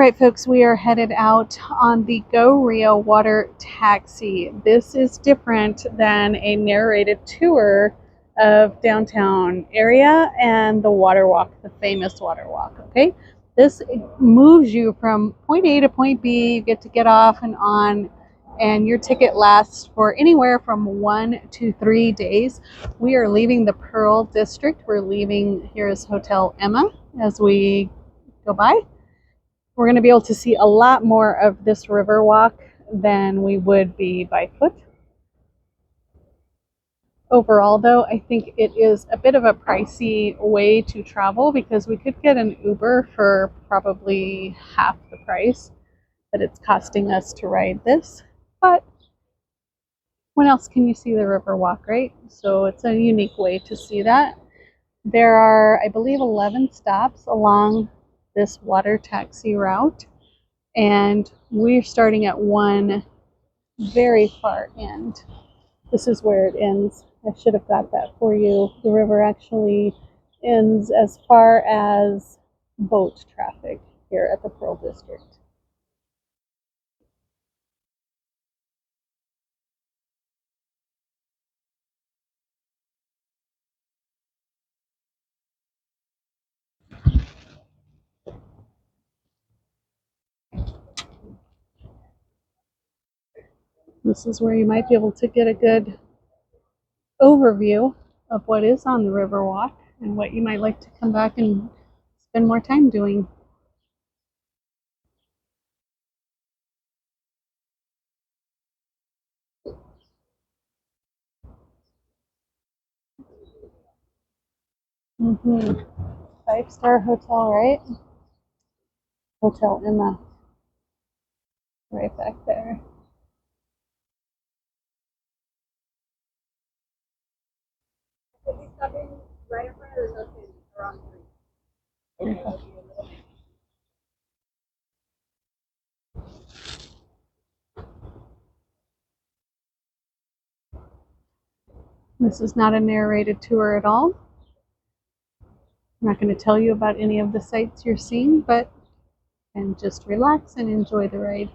right, folks, we are headed out on the Go Rio water taxi. This is different than a narrated tour of downtown area and the water walk, the famous water walk, okay? This moves you from point A to point B. You get to get off and on, and your ticket lasts for anywhere from 1 to 3 days. We are leaving the Pearl District. We're leaving, here is Hotel Emma as we go by. We're going to be able to see a lot more of this river walk than we would be by foot. Overall, though, I think it is a bit of a pricey way to travel because we could get an Uber for probably half the price that it's costing us to ride this. But when else can you see the river walk, right? So it's a unique way to see that. There are, I believe, 11 stops along this water taxi route, and we're starting at one very far end. This is where it ends. I should have got that for you. The river actually ends as far as boat traffic here at the Pearl District. This is where you might be able to get a good overview of what is on the Riverwalk and what you might like to come back and spend more time doing. Mm-hmm. 5-star hotel, right? Hotel Emma. Right back there. Right in front of the hotel, around 3. Okay. This is not a narrated tour at all. I'm not going to tell you about any of the sights you're seeing, but and just relax and enjoy the ride.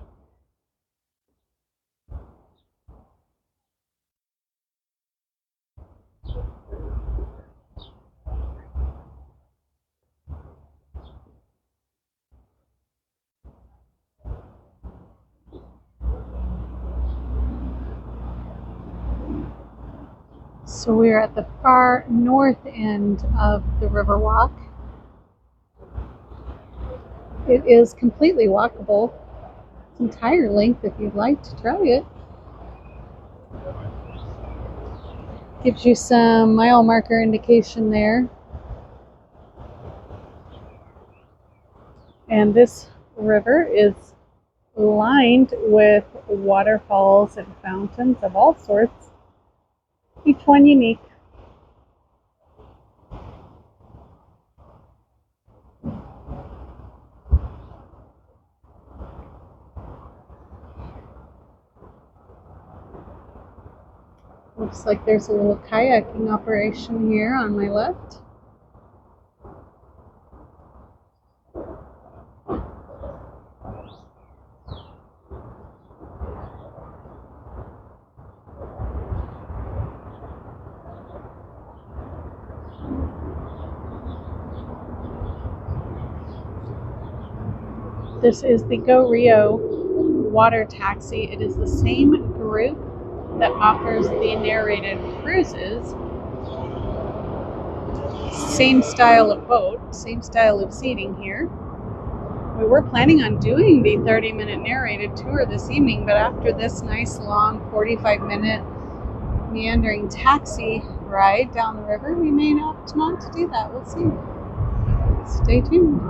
So we are at the far north end of the Riverwalk. It is completely walkable, its entire length if you'd like to try it. Gives you some mile marker indication there. And this river is lined with waterfalls and fountains of all sorts, each one unique. Looks like there's a little kayaking operation here on my left. This is the Go Rio water taxi. It is the same group that offers the narrated cruises. Same style of boat, same style of seating here. We were planning on doing the 30-minute narrated tour this evening, but after this nice long 45-minute meandering taxi ride down the river, we may opt not to do that. We'll see. Stay tuned.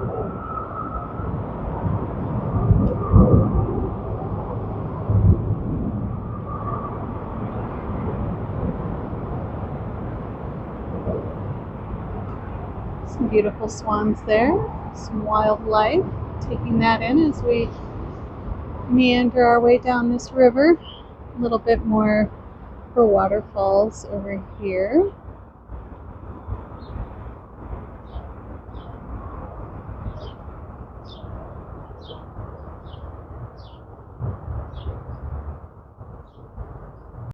Some beautiful swans there, some wildlife. Taking that in as we meander our way down this river. A little bit more for waterfalls over here.